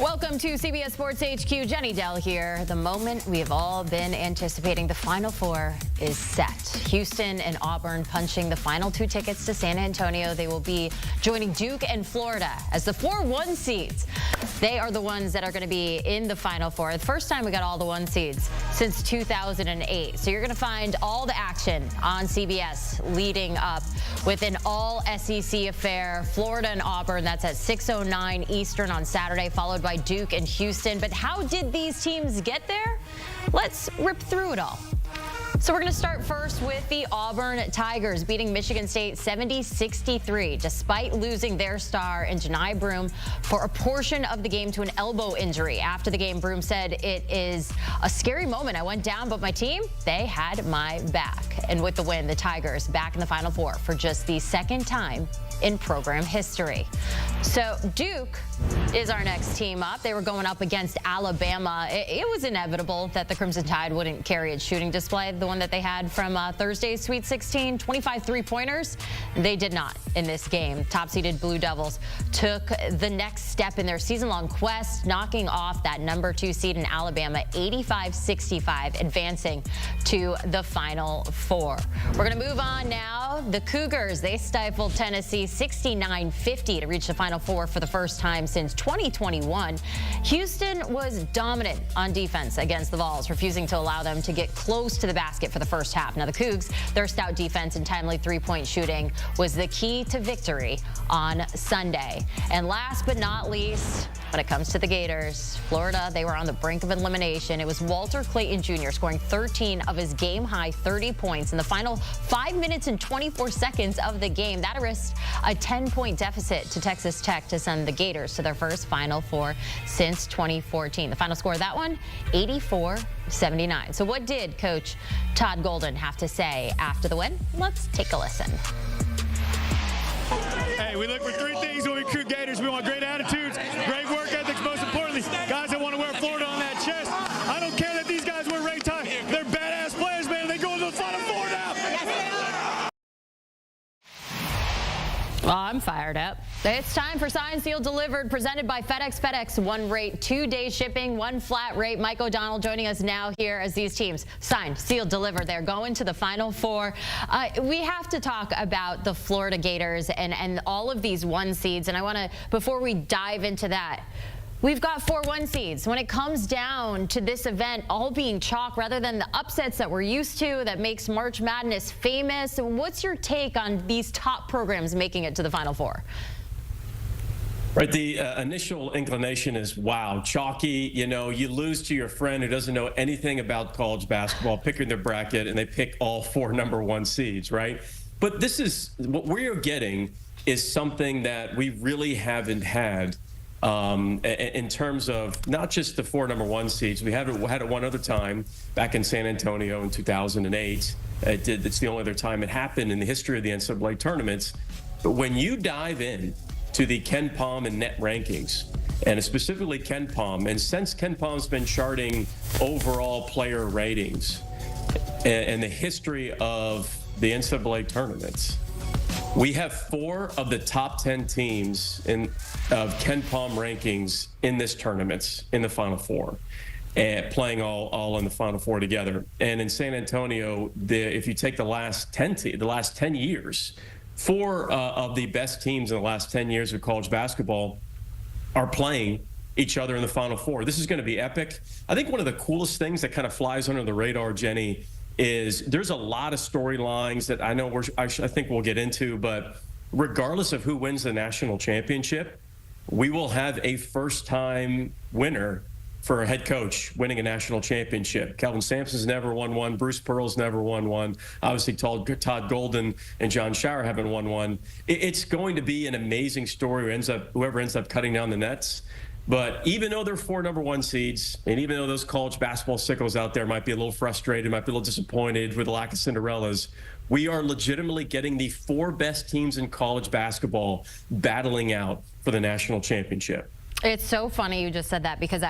Welcome to CBS Sports HQ. Jenny Dell here. The moment we have all been anticipating. The Final Four is set. Houston and Auburn punching the final 2 tickets to San Antonio. They will be joining Duke and Florida as the 4-1 seeds. They are the ones that are going to be in the Final Four. The first time we got all the 1 seeds since 2008. So you're going to find all the action on CBS leading up with an all-SEC affair. Florida and Auburn, that's at 6:09 Eastern on Saturday, followed by Duke and Houston. But how did these teams get there? Let's rip through it all. So we're going to start first with the Auburn Tigers beating Michigan State 70-63 despite losing their star in Janai Broome for a portion of the game to an elbow injury. After the game, Broome said, "It is a scary moment. I went down, but my team, they had my back." And with the win, the Tigers back in the Final Four for just the second time in program history. So Duke is our next team up. They were going up against Alabama. It was inevitable that the Crimson Tide wouldn't carry its shooting display, the one that they had from Thursday's Sweet 16, 25 three-pointers. They did not in this game. Top-seeded Blue Devils took the next step in their season-long quest, knocking off that number 2 seed in Alabama, 85-65, advancing to the Final Four. We're going to move on now. The Cougars, they stifled Tennessee 69-50 to reach the Final Four for the first time since 2021. Houston was dominant on defense against the Vols, refusing to allow them to get close to the basket for the first half. Now the Cougs, their stout defense and timely three-point shooting was the key to victory on Sunday. And last but not least, when it comes to the Gators, Florida, they were on the brink of elimination. It was Walter Clayton Jr. scoring 13 of his game-high 30 points in the final 5 minutes and 24 seconds of the game. That risked a 10-point deficit to Texas Tech to send the Gators to their first Final Four since 2014. The final score of that one, 84-79. So what did Coach Todd Golden have to say after the win? Let's take a listen. Hey, we look for 3 things when we recruit Gators. We want great attitudes, great work ethics, most importantly, guys that want to wear Florida on that chest. I don't care that these guys wear red tie. They're badass players, man. They go to the Final Four now. Well, I'm fired up. It's time for Signed, Sealed, Delivered, presented by FedEx. FedEx, 1 rate, 2-day shipping, 1 flat rate. Mike O'Donnell joining us now here as these teams signed, sealed, delivered. They're going to the Final Four. We have to talk about the Florida Gators and all of these 1 seeds. And I want to, before we dive into that, we've got 4 1 seeds. When it comes down to this event all being chalk rather than the upsets that we're used to that makes March Madness famous, what's your take on these top programs making it to the Final Four? Right, the initial inclination is, wow, chalky. You know, you lose to your friend who doesn't know anything about college basketball, picking their bracket, and they pick all 4 number 1 seeds, right? But this is, what we're getting is something that we really haven't had in terms of not just the 4 number 1 seeds. We had it one other time back in San Antonio in 2008. It's the only other time it happened in the history of the NCAA tournaments. But when you dive in to the Ken Pom and net rankings, and specifically Ken Pom, and since Ken Pom's been charting overall player ratings and the history of the NCAA tournaments, we have 4 of the top 10 teams of Ken Pom rankings in this tournament in the Final Four, playing all in the Final Four together. And in San Antonio, if you take the last 10 years, 4 of the best teams in the last 10 years of college basketball are playing each other in the Final Four. This is going to be epic. I think one of the coolest things that kind of flies under the radar, Jenny, is there's a lot of storylines that I know I think we'll get into, but regardless of who wins the national championship, we will have a first-time winner for a head coach winning a national championship. Kelvin Sampson's never won one. Bruce Pearl's never won one. Obviously, Todd Golden and John Shire haven't won one. It's going to be an amazing story whoever ends up cutting down the nets. But even though they're 4 number 1 seeds, and even though those college basketball sickos out there might be a little frustrated, might be a little disappointed with the lack of Cinderellas, we are legitimately getting the 4 best teams in college basketball battling out for the national championship. It's so funny you just said that, because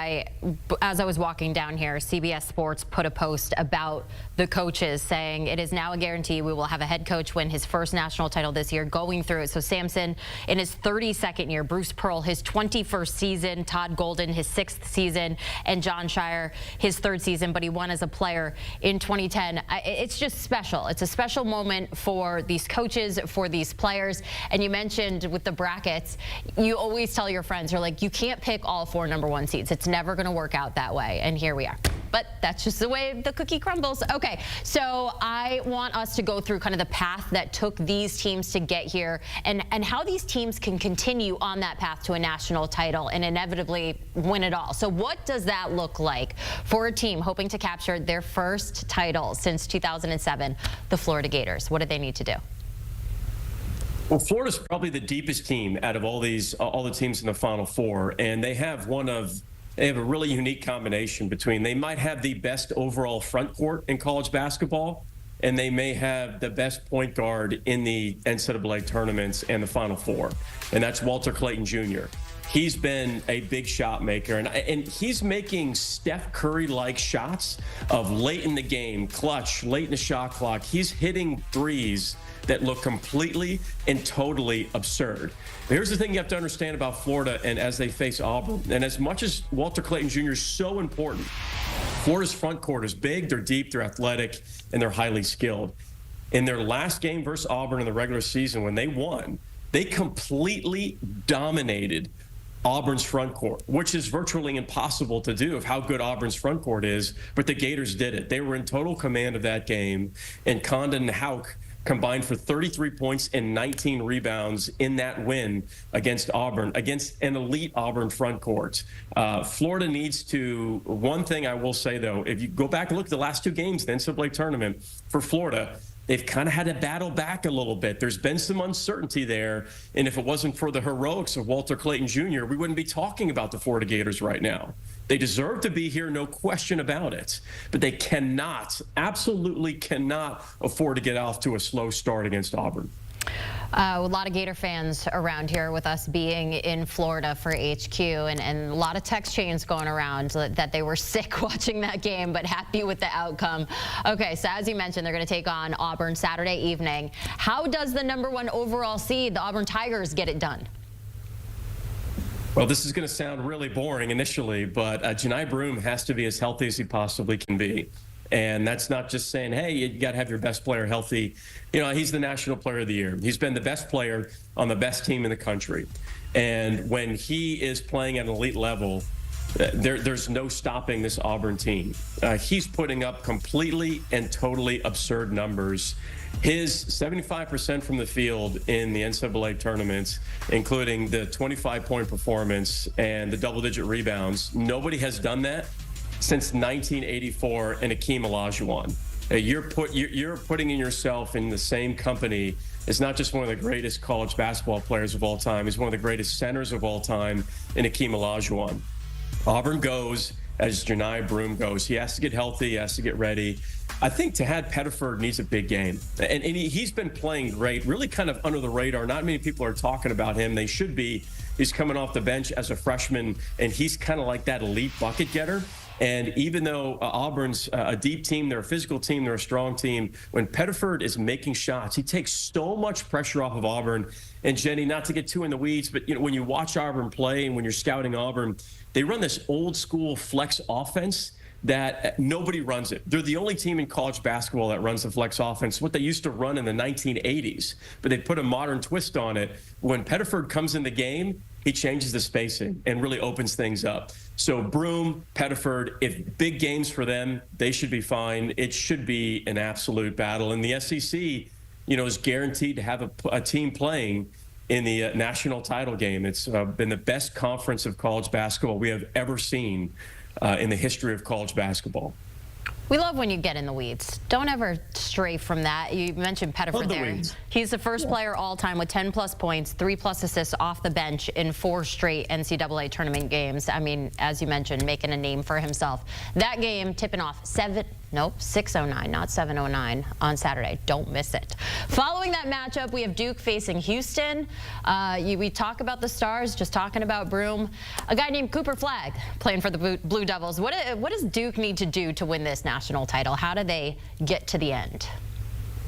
as I was walking down here, CBS Sports put a post about the coaches saying it is now a guarantee we will have a head coach win his first national title this year, going through it. So Sampson in his 32nd year, Bruce Pearl his 21st season, Todd Golden his 6th season, and John Shire his 3rd season, but he won as a player in 2010. It's just special. It's a special moment for these coaches, for these players. And you mentioned with the brackets, you always tell your friends, you're like, you can't pick all 4 #1 seeds. It's never going to work out that way. And here we are. But that's just the way the cookie crumbles. Okay, so I want us to go through kind of the path that took these teams to get here, and how these teams can continue on that path to a national title and inevitably win it all. So what does that look like for a team hoping to capture their first title since 2007, the Florida Gators? What do they need to do? Well, Florida's probably the deepest team out of all the teams in the Final Four, and they have a really unique combination between, they might have the best overall front court in college basketball, and they may have the best point guard in the NCAA tournaments and the Final Four, and that's Walter Clayton Jr. He's been a big shot maker, and he's making Steph Curry-like shots of late in the game, clutch, late in the shot clock. He's hitting threes that look completely and totally absurd. But here's the thing you have to understand about Florida and as they face Auburn. And as much as Walter Clayton Jr. is so important, Florida's front court is big, they're deep, they're athletic, and they're highly skilled. In their last game versus Auburn in the regular season, when they won, they completely dominated Auburn's front court, which is virtually impossible to do of how good Auburn's front court is, but the Gators did it. They were in total command of that game, and Condon and Houck combined for 33 points and 19 rebounds in that win against Auburn, against an elite Auburn front court. Florida needs to, one thing I will say though, if you go back and look at the last 2 games in the NCAA tournament for Florida, they've kind of had to battle back a little bit. There's been some uncertainty there, and if it wasn't for the heroics of Walter Clayton Jr., we wouldn't be talking about the Florida Gators right now. They deserve to be here, no question about it, but they cannot, absolutely cannot afford to get off to a slow start against Auburn. A lot of Gator fans around here with us being in Florida for HQ, and a lot of text chains going around that they were sick watching that game but happy with the outcome. Okay, so as you mentioned, they're going to take on Auburn Saturday evening. How does the #1 overall seed, the Auburn Tigers, get it done? Well, this is going to sound really boring initially, but Johni Broome has to be as healthy as he possibly can be. And that's not just saying, hey, you got to have your best player healthy. You know, he's the National Player of the Year. He's been the best player on the best team in the country. And when he is playing at an elite level, there's no stopping this Auburn team. He's putting up completely and totally absurd numbers. His 75% from the field in the NCAA tournaments, including the 25-point performance and the double-digit rebounds, nobody has done that since 1984 and Akeem Olajuwon. You're putting yourself in the same company as not just one of the greatest college basketball players of all time, he's one of the greatest centers of all time in Akeem Olajuwon. Auburn goes as Johni Broome goes. He has to get healthy, he has to get ready. I think Tahad Pettiford needs a big game. And he's been playing great, really kind of under the radar. Not many people are talking about him. They should be. He's coming off the bench as a freshman, and he's kind of like that elite bucket getter. And even though Auburn's a deep team, they're a physical team, they're a strong team, when Pettiford is making shots, he takes so much pressure off of Auburn. And Jenny, not to get too in the weeds, but you know, when you watch Auburn play and when you're scouting Auburn, they run this old school flex offense that nobody runs it. They're the only team in college basketball that runs the flex offense, what they used to run in the 1980s, but they put a modern twist on it. When Pettiford comes in the game, he changes the spacing and really opens things up. So Broome, Pettiford, if big games for them, they should be fine. It should be an absolute battle. And the SEC, you know, is guaranteed to have a team playing in the national title game. It's been the best conference of college basketball we have ever seen in the history of college basketball. We love when you get in the weeds. Don't ever stray from that. You mentioned Pettiford there. He's the first player all time with 10+ points, 3+ assists off the bench in 4 straight NCAA tournament games. I mean, as you mentioned, making a name for himself. That game tipping off Nope, 6:09, not 7:09 on Saturday. Don't miss it. Following that matchup, we have Duke facing Houston. We talk about the Stars, just talking about Broome. A guy named Cooper Flagg playing for the Blue Devils. What does Duke need to do to win this national title? How do they get to the end?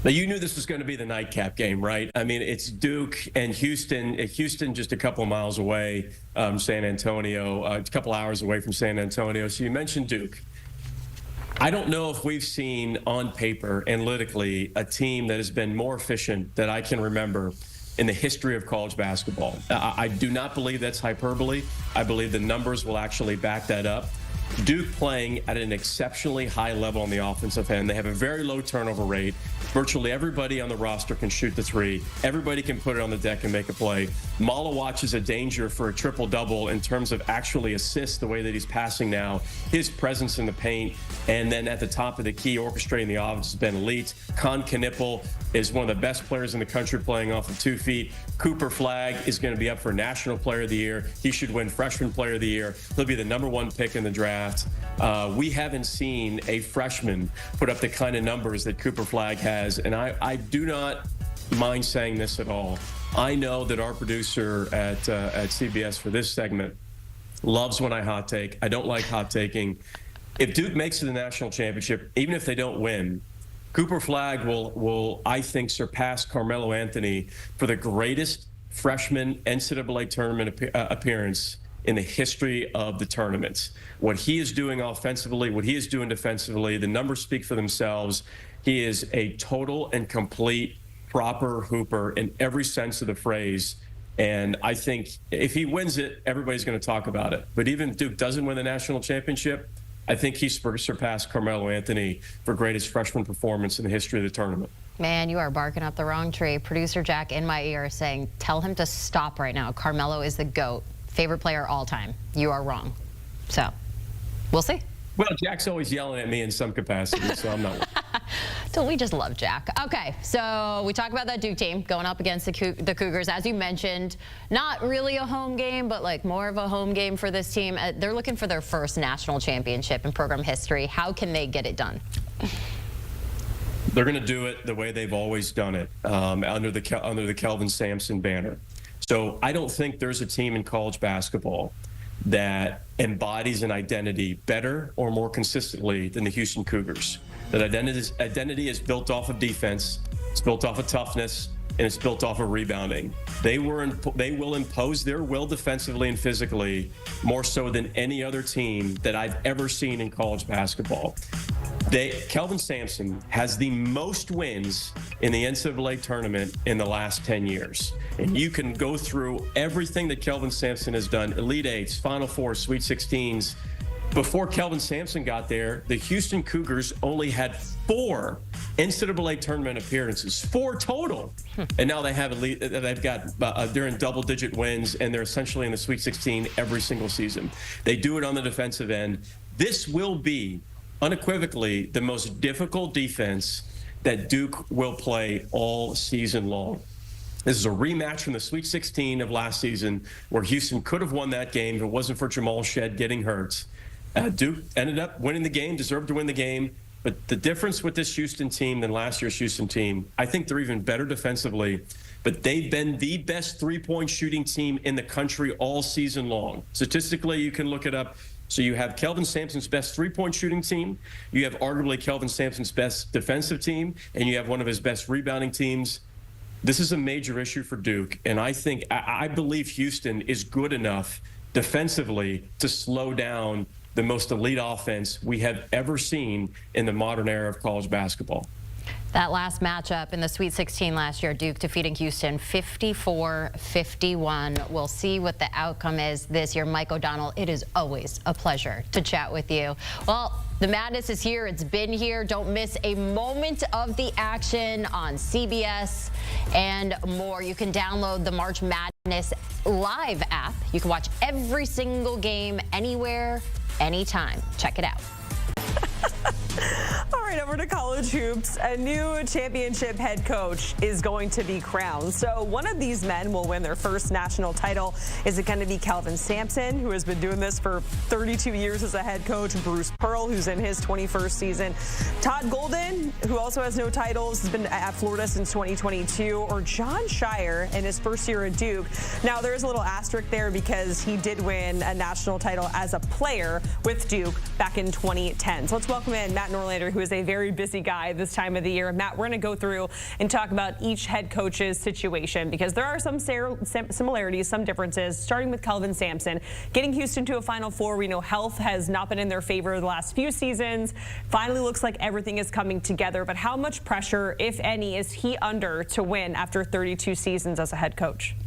Now, you knew this was going to be the nightcap game, right? I mean, it's Duke and Houston. Houston just a couple of miles away, San Antonio, a couple hours away from San Antonio. So you mentioned Duke. I don't know if we've seen on paper, analytically, a team that has been more efficient that I can remember in the history of college basketball. I do not believe that's hyperbole. I believe the numbers will actually back that up. Duke playing at an exceptionally high level on the offensive end. They have a very low turnover rate. Virtually everybody on the roster can shoot the three. Everybody can put it on the deck and make a play. Malawatch is a danger for a triple-double in terms of actually assists, the way that he's passing now. His presence in the paint, and then at the top of the key, orchestrating the offense has been elite. Con Knippel is one of the best players in the country playing off of 2 feet. Cooper Flagg is going to be up for National Player of the Year. He should win Freshman Player of the Year. He'll be the #1 pick in the draft. We haven't seen a freshman put up the kind of numbers that Cooper Flagg has, and I do not mind saying this at all. I know that our producer at CBS for this segment loves when I hot take. I don't like hot taking. If Duke makes it to the national championship, even if they don't win, Cooper Flagg will, I think, surpass Carmelo Anthony for the greatest freshman NCAA tournament appearance in the history of the tournaments. What he is doing offensively, what he is doing defensively, the numbers speak for themselves. He is a total and complete proper hooper in every sense of the phrase. And I think if he wins it, everybody's going to talk about it. But even if Duke doesn't win the national championship, I think he's surpassed Carmelo Anthony for greatest freshman performance in the history of the tournament. Man, you are barking up the wrong tree. Producer Jack in my ear saying, tell him to stop right now. Carmelo is the GOAT. Favorite player all time. You are wrong. So, we'll see. Well, Jack's always yelling at me in some capacity, so I'm not. Don't we just love Jack? Okay, so we talk about that Duke team going up against the Cougars. As you mentioned, not really a home game, but like more of a home game for this team. They're looking for their first national championship in program history. How can they get it done? They're going to do it the way they've always done it, under the Kelvin Sampson banner. So I don't think there's a team in college basketball that embodies an identity better or more consistently than the Houston Cougars. That identity is built off of defense, it's built off of toughness, and it's built off of rebounding. They will impose their will defensively and physically more so than any other team that I've ever seen in college basketball. Kelvin Sampson has the most wins in the NCAA tournament in the last 10 years. And you can go through everything that Kelvin Sampson has done, Elite Eights, Final Fours, Sweet 16s. Before Kelvin Sampson got there, the Houston Cougars only had 4 NCAA tournament appearances, 4 total. And now they've got, they're in double-digit wins, and they're essentially in the Sweet 16 every single season. They do it on the defensive end. This will be unequivocally the most difficult defense that Duke will play all season long. This is a rematch from the Sweet 16 of last season, where Houston could have won that game if it wasn't for Jamal Shead getting hurt. Duke ended up winning the game, deserved to win the game. But the difference with this Houston team than last year's Houston team, I think they're even better defensively, but they've been the best three-point shooting team in the country all season long. Statistically, you can look it up. So you have Kelvin Sampson's best three-point shooting team, you have arguably Kelvin Sampson's best defensive team, and you have one of his best rebounding teams. This is a major issue for Duke, and I believe Houston is good enough defensively to slow down the most elite offense we have ever seen in the modern era of college basketball. That last matchup in the Sweet 16 last year, Duke defeating Houston 54-51. We'll see what the outcome is this year. Mike O'Donnell, it is always a pleasure to chat with you. Well, the madness is here. It's been here. Don't miss a moment of the action on CBS and more. You can download the March Madness Live app. You can watch every single game anywhere, anytime. Check it out. All right, over over to college hoops. A new championship head coach is going to be crowned. So one of these men will win their first national title. Is it going to be Kelvin Sampson, who has been doing this for 32 years as a head coach? Bruce Pearl, who's in his 21st season? Todd Golden, who also has no titles, has been at Florida since 2022, or John Shire in his first year at Duke. Now, there's a little asterisk there because he did win a national title as a player with Duke back in 2010. So let's welcome in Matt Norlander, who is a very busy guy this time of the year. Matt, we're going to go through and talk about each head coach's situation because there are some similarities, some differences, starting with Kelvin Sampson. Getting Houston to a Final Four, we know health has not been in their favor the last few seasons. Finally looks like everything is coming together, but how much pressure, if any, is he under to win after 32 seasons as a head coach?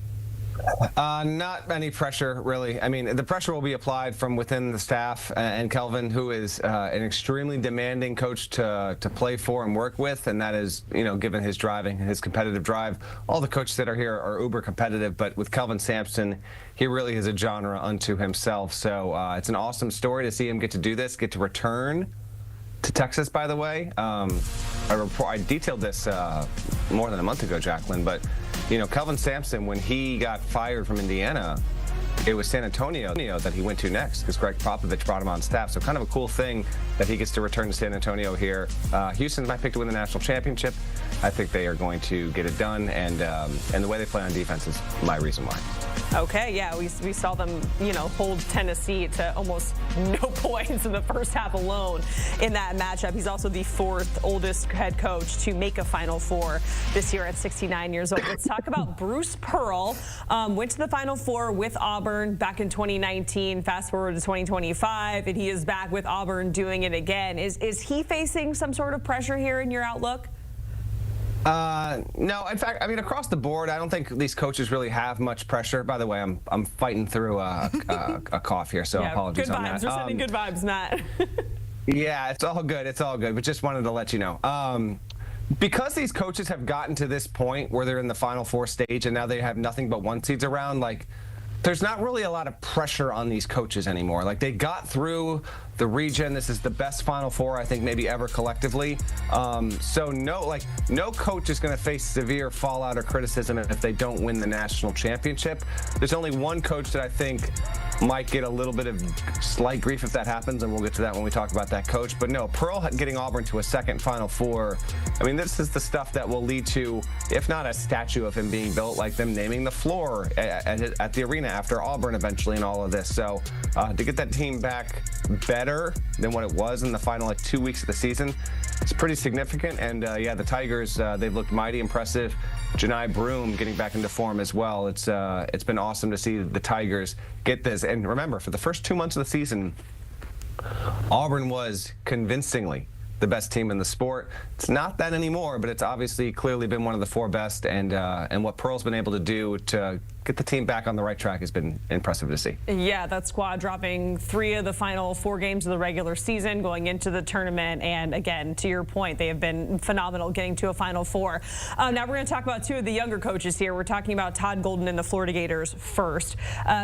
Not any pressure, really. I mean, the pressure will be applied from within the staff, and Kelvin, who is an extremely demanding coach to play for and work with, and that is, given his driving, his competitive drive. All the coaches that are here are uber competitive, but with Kelvin Sampson, he really is a genre unto himself. So it's an awesome story to see him get to do this, get to return to Texas, by the way. I detailed this more than a month ago, Jacqueline, but Kelvin Sampson, when he got fired from Indiana, it was San Antonio that he went to next because Greg Popovich brought him on staff. So kind of a cool thing that he gets to return to San Antonio here. Houston's my pick to win the national championship. I think they are going to get it done, and the way they play on defense is my reason why. Okay, yeah, we saw them, hold Tennessee to almost no points in the first half alone in that matchup. He's also the fourth oldest head coach to make a Final Four this year at 69 years old. Let's talk about Bruce Pearl. Went to the Final Four with Auburn back in 2019. Fast forward to 2025, and he is back with Auburn doing it again. Is he facing some sort of pressure here in your outlook? No, in fact, I mean, across the board, I don't think these coaches really have much pressure. By the way, I'm fighting through a cough here, so apologies on that. We're sending good vibes, Matt. Yeah, it's all good. It's all good. But just wanted to let you know. Because these coaches have gotten to this point where they're in the Final Four stage and now they have nothing but one seeds around, there's not really a lot of pressure on these coaches anymore. They got through the region. This is the best Final Four, I think, maybe ever collectively. So no coach is going to face severe fallout or criticism if they don't win the national championship. There's only one coach that I think might get a little bit of slight grief if that happens, and we'll get to that when we talk about that coach. But no, Pearl getting Auburn to a second Final Four, I mean, this is the stuff that will lead to, if not a statue of him being built, like them naming the floor at the arena after Auburn eventually and all of this. So to get that team back better than what it was in the final 2 weeks of the season, it's pretty significant. And yeah, the Tigers, they've looked mighty impressive. Janai Broome getting back into form as well. It's been awesome to see the Tigers get this. And remember, for the first 2 months of the season, Auburn was convincingly the best team in the sport. It's not that anymore, but it's obviously clearly been one of the four best. And what Pearl's been able to do to get the team back on the right track has been impressive to see. Yeah, that squad dropping 3 of the final 4 games of the regular season going into the tournament. And again, to your point, they have been phenomenal getting to a Final Four. Now we're going to talk about 2 of the younger coaches here. We're talking about Todd Golden and the Florida Gators first.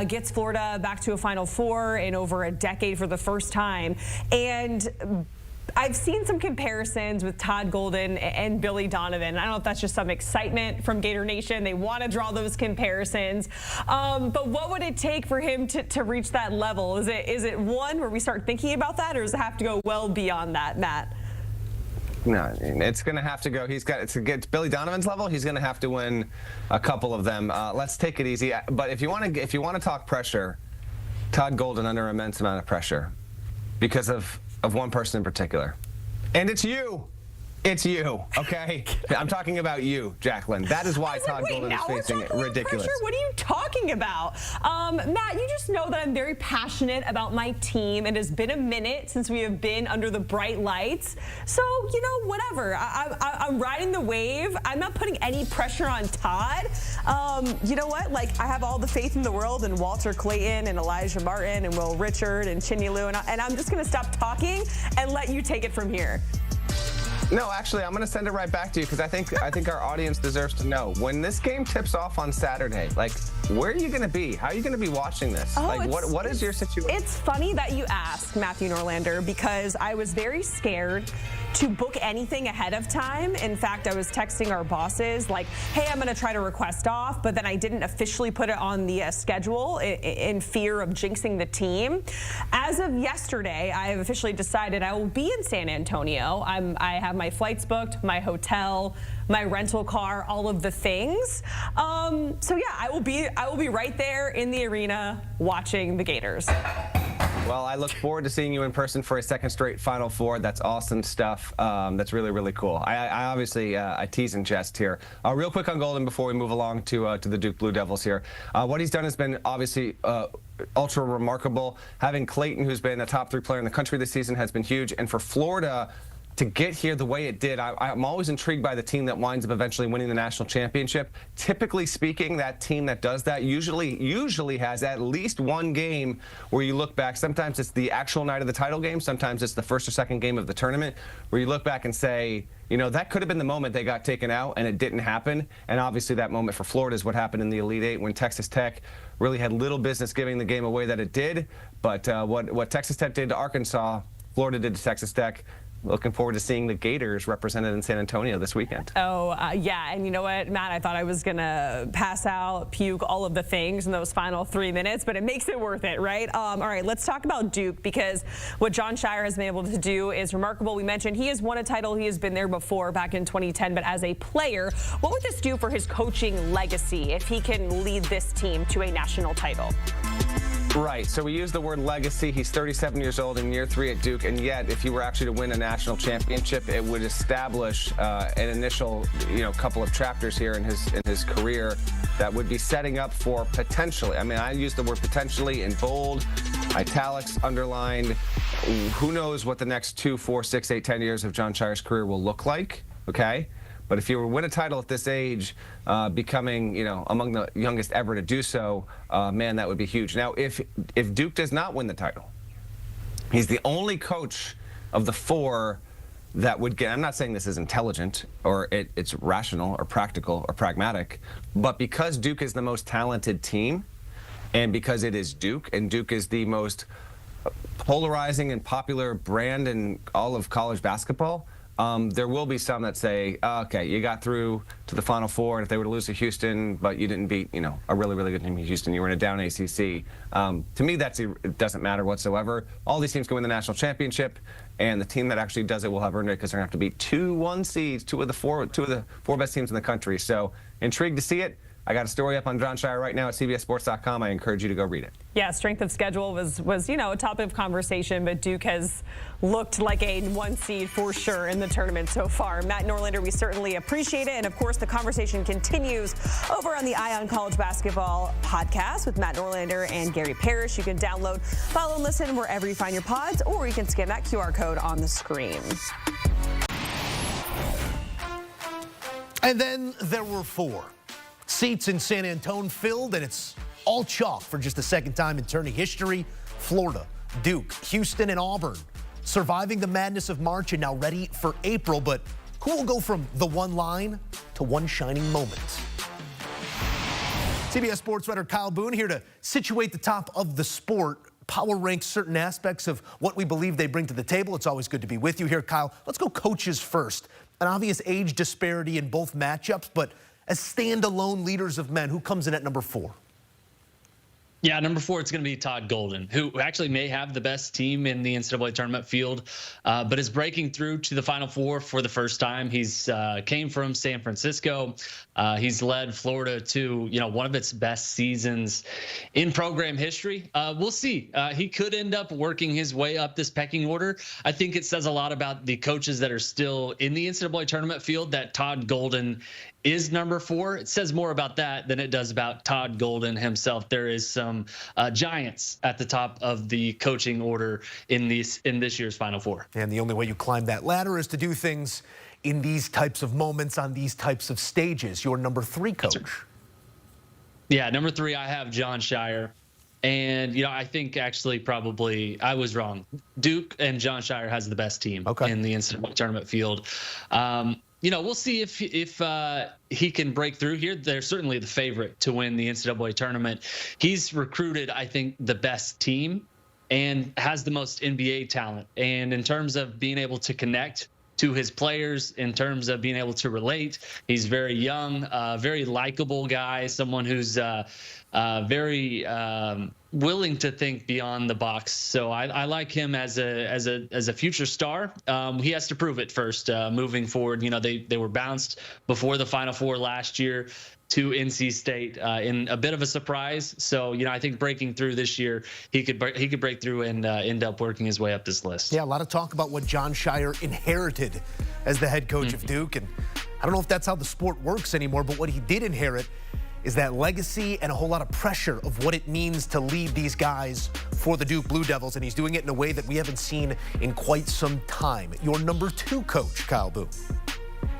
Gets Florida back to a Final Four in over a decade for the first time. And I've seen some comparisons with Todd Golden and Billy Donovan. I don't know if that's just some excitement from Gator Nation. They want to draw those comparisons. But what would it take for him to reach that level? Is it one where we start thinking about that, or does it have to go well beyond that, Matt? No, it's going to have to go. To get Billy Donovan's level, he's going to have to win a couple of them. Let's take it easy. But if you want to talk pressure, Todd Golden under immense amount of pressure because of one person in particular. And it's you. It's you, okay? I'm talking about you, Jacqueline. That is why Todd Golden is facing ridiculous. Pressure? What are you talking about? Matt, you just know that I'm very passionate about my team. It has been a minute since we have been under the bright lights. So, whatever. I'm riding the wave. I'm not putting any pressure on Todd. You know what? I have all the faith in the world in Walter Clayton and Elijah Martin and Will Richard and Chinyelu, and I'm just going to stop talking and let you take it from here. No, actually, I'm going to send it right back to you because I think our audience deserves to know. When this game tips off on Saturday, like, where are you going to be? How are you going to be watching this? Oh, like, what is your situation? It's funny that you ask, Matthew Norlander, because I was very scared to book anything ahead of time. In fact, I was texting our bosses like, hey, I'm going to try to request off, but then I didn't officially put it on the schedule in fear of jinxing the team. As of yesterday, I have officially decided I will be in San Antonio. I have my flights booked, my hotel, my rental car, all of the things. So yeah, I will be right there in the arena watching the Gators. Well, I look forward to seeing you in person for a second straight Final Four. That's awesome stuff. That's really, really cool. I obviously I tease and jest here. Real quick on Golden before we move along to the Duke Blue Devils here. What he's done has been obviously ultra remarkable. Having Clayton, who's been a top 3 player in the country this season, has been huge. And for Florida to get here the way it did, I'm always intrigued by the team that winds up eventually winning the national championship. Typically speaking, that team that does that usually has at least one game where you look back. Sometimes it's the actual night of the title game. Sometimes it's the first or second game of the tournament where you look back and say, you know, that could have been the moment they got taken out and it didn't happen. And obviously that moment for Florida is what happened in the Elite Eight when Texas Tech really had little business giving the game away that it did. But what Texas Tech did to Arkansas, Florida did to Texas Tech. Looking forward to seeing the Gators represented in San Antonio this weekend. Oh, yeah. And you know what, Matt? I thought I was going to pass out, puke, all of the things in those final 3 minutes, but it makes it worth it, right? All right, let's talk about Duke because what Jon Scheyer has been able to do is remarkable. We mentioned he has won a title. He has been there before back in 2010, but as a player, what would this do for his coaching legacy if he can lead this team to a national title? Right. So we use the word legacy. He's 37 years old in year 3 at Duke, and yet if he were actually to win a national championship, it would establish an initial, couple of chapters here in his career that would be setting up for potentially. I mean, I use the word potentially in bold, italics, underlined. Who knows what the next 2, 4, 6, 8, 10 years of Jon Scheyer's career will look like? Okay. But if you were to win a title at this age, becoming, among the youngest ever to do so, man, that would be huge. Now, if Duke does not win the title, he's the only coach of the 4 that would get, I'm not saying this is intelligent or it's rational or practical or pragmatic, but because Duke is the most talented team and because it is Duke and Duke is the most polarizing and popular brand in all of college basketball, there will be some that say, okay, you got through to the Final Four, and if they were to lose to Houston, but you didn't beat, a really, really good team in Houston, you were in a down ACC. To me, it doesn't matter whatsoever. All these teams can win the national championship, and the team that actually does it will have earned it because they're going to have to beat 2 1 seeds, two of the four best teams in the country. So intrigued to see it. I got a story up on Jon Scheyer right now at CBSSports.com. I encourage you to go read it. Yeah, strength of schedule was a topic of conversation, but Duke has looked like a 1 seed for sure in the tournament so far. Matt Norlander, we certainly appreciate it. And of course, the conversation continues over on the Eye on College Basketball podcast with Matt Norlander and Gary Parrish. You can download, follow, and listen wherever you find your pods, or you can scan that QR code on the screen. And then there were 4. Seats in San Antonio filled, and it's all chalk for just the second time in tourney history. Florida, Duke, Houston, and Auburn surviving the madness of March and now ready for April. But who will go from the one line to one shining moment? CBS Sports writer Kyle Boone here to situate the top of the sport, power rank certain aspects of what we believe they bring to the table. It's always good to be with you here, Kyle. Let's go coaches first. An obvious age disparity in both matchups, but as standalone leaders of men, who comes in at number 4? Yeah, number 4, it's going to be Todd Golden, who actually may have the best team in the NCAA tournament field, but is breaking through to the Final Four for the first time. He's came from San Francisco. He's led Florida to, one of its best seasons in program history. We'll see. He could end up working his way up this pecking order. I think it says a lot about the coaches that are still in the NCAA tournament field that Todd Golden is number 4. It says more about that than it does about Todd Golden himself. There is some giants at the top of the coaching order in this year's Final Four. And the only way you climb that ladder is to do things in these types of moments on these types of stages. Your number 3 coach. Yeah, number 3, I have Jon Scheyer. And, I think actually probably I was wrong. Duke and John Shire has the best team in the NCAA tournament field. We'll see if he can break through here. They're certainly the favorite to win the NCAA tournament. He's recruited, I think, the best team and has the most NBA talent. And in terms of being able to connect to his players, in terms of being able to relate, he's very young, very likable guy, someone who's very willing to think beyond the box. So I like him as a future star. He has to prove it first moving forward. They were bounced before the Final Four last year to NC State in a bit of a surprise. So, I think breaking through this year, he could break through and end up working his way up this list. Yeah, a lot of talk about what John Shire inherited as the head coach of Duke. And I don't know if that's how the sport works anymore, but what he did inherit is that legacy and a whole lot of pressure of what it means to lead these guys for the Duke Blue Devils. And he's doing it in a way that we haven't seen in quite some time. Your number 2 coach, Kyle Boo.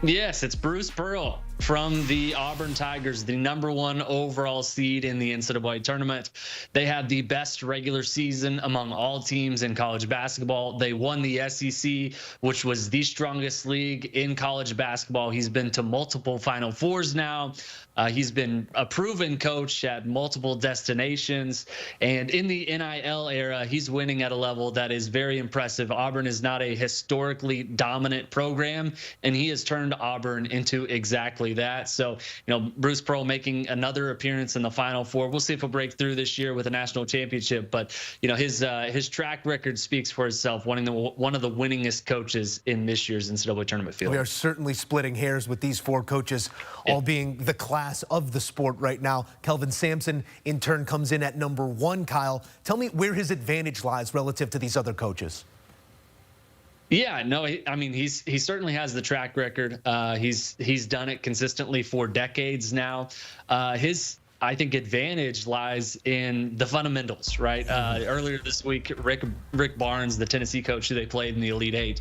Yes, it's Bruce Pearl from the Auburn Tigers, the #1 overall seed in the NCAA tournament. They had the best regular season among all teams in college basketball. They won the SEC, which was the strongest league in college basketball. He's been to multiple Final Fours now. He's been a proven coach at multiple destinations. And in the NIL era, he's winning at a level that is very impressive. Auburn is not a historically dominant program, and he has turned Auburn into exactly that. So, Bruce Pearl making another appearance in the Final Four. We'll see if he'll break through this year with a national championship. But, his track record speaks for itself, one of the winningest coaches in this year's NCAA tournament field. We are certainly splitting hairs with these 4 coaches, all being the class of the sport right now. Kelvin Sampson, in turn, comes in at number 1. Kyle, tell me where his advantage lies relative to these other coaches. Yeah, no, he certainly has the track record. He's done it consistently for decades now. His I think advantage lies in the fundamentals, right? Earlier this week, Rick Barnes, the Tennessee coach who they played in the Elite Eight,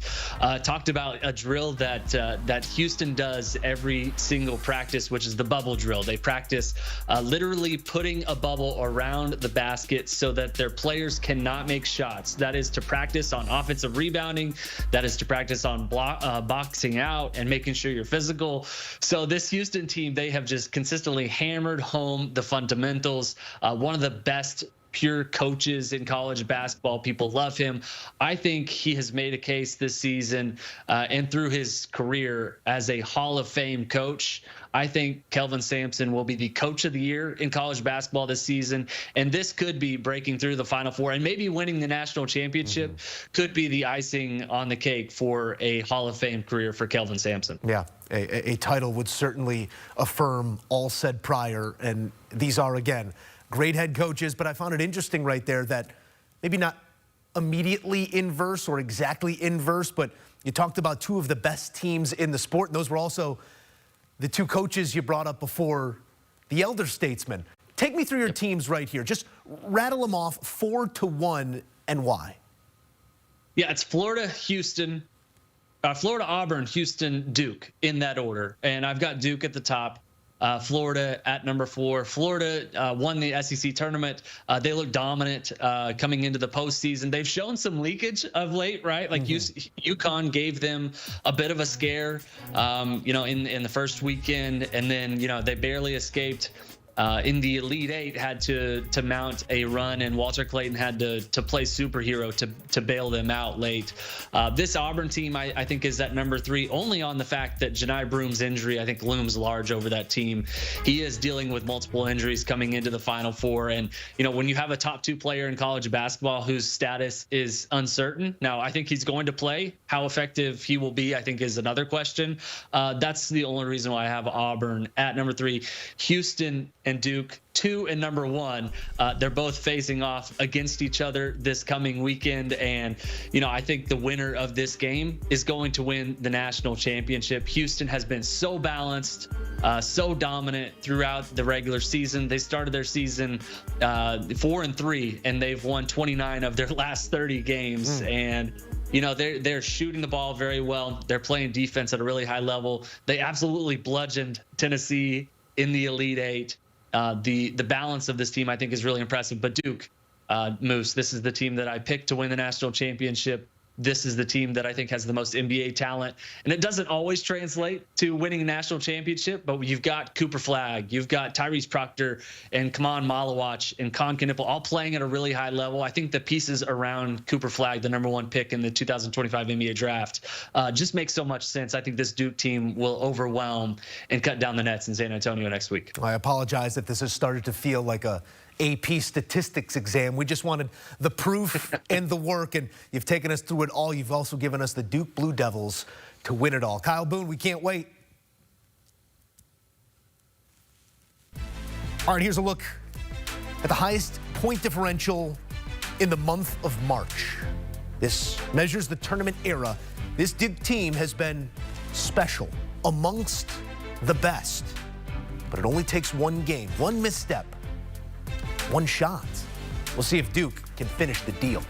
talked about a drill that Houston does every single practice, which is the bubble drill. They practice literally putting a bubble around the basket so that their players cannot make shots. That is to practice on offensive rebounding. That is to practice on boxing out and making sure you're physical. So this Houston team, they have just consistently hammered home the fundamentals. One of the best pure coaches in college basketball. People love him. I think he has made a case this season and through his career as a Hall of Fame coach. I think Kelvin Sampson will be the coach of the year in college basketball this season. And this could be breaking through the Final Four and maybe winning the national championship could be the icing on the cake for a Hall of Fame career for Kelvin Sampson. Yeah, a title would certainly affirm all said prior. And these are, again, great head coaches. But I found it interesting right there that maybe not immediately inverse or exactly inverse, but you talked about 2 of the best teams in the sport. And those were also the 2 coaches you brought up before, the elder statesmen. Take me through your teams right here. Just rattle them off 4-1 and why. Yeah, it's Florida, Houston, Florida, Auburn, Houston, Duke in that order. And I've got Duke at the top. Florida at number 4. Florida won the SEC tournament. They look dominant coming into the postseason. They've shown some leakage of late, right? Like UConn gave them a bit of a scare, in the first weekend, and then they barely escaped. In the Elite Eight, had to mount a run, and Walter Clayton had to play superhero to bail them out late. This Auburn team, I think, is at number 3, only on the fact that Janai Broom's injury, I think, looms large over that team. He is dealing with multiple injuries coming into the Final Four, and when you have a top 2 player in college basketball whose status is uncertain, now I think he's going to play. How effective he will be, I think, is another question. That's the only reason why I have Auburn at number 3. Houston and Duke 2 and number 1. They're both facing off against each other this coming weekend, and I think the winner of this game is going to win the national championship. Houston has been so balanced, so dominant throughout the regular season. They started their season 4-3, and they've won 29 of their last 30 games. And they're shooting the ball very well. They're playing defense at a really high level. They absolutely bludgeoned Tennessee in the Elite Eight. The balance of this team, I think, is really impressive. But Duke, Moose, this is the team that I picked to win the national championship. This is the team that I think has the most NBA talent. And it doesn't always translate to winning a national championship, but you've got Cooper Flagg, you've got Tyrese Proctor, and Kaman Malawach and Con Knipple all playing at a really high level. I think the pieces around Cooper Flagg, the #1 pick in the 2025 NBA draft, just makes so much sense. I think this Duke team will overwhelm and cut down the nets in San Antonio next week. I apologize if this has started to feel like a AP statistics exam. We just wanted the proof and the work, and you've taken us through it all. You've also given us the Duke Blue Devils to win it all. Kyle Boone, we can't wait. All right, here's a look at the highest point differential in the month of March. This measures the tournament era. This Duke team has been special, amongst the best, but it only takes one game, one misstep, one shot. We'll see if Duke can finish the deal.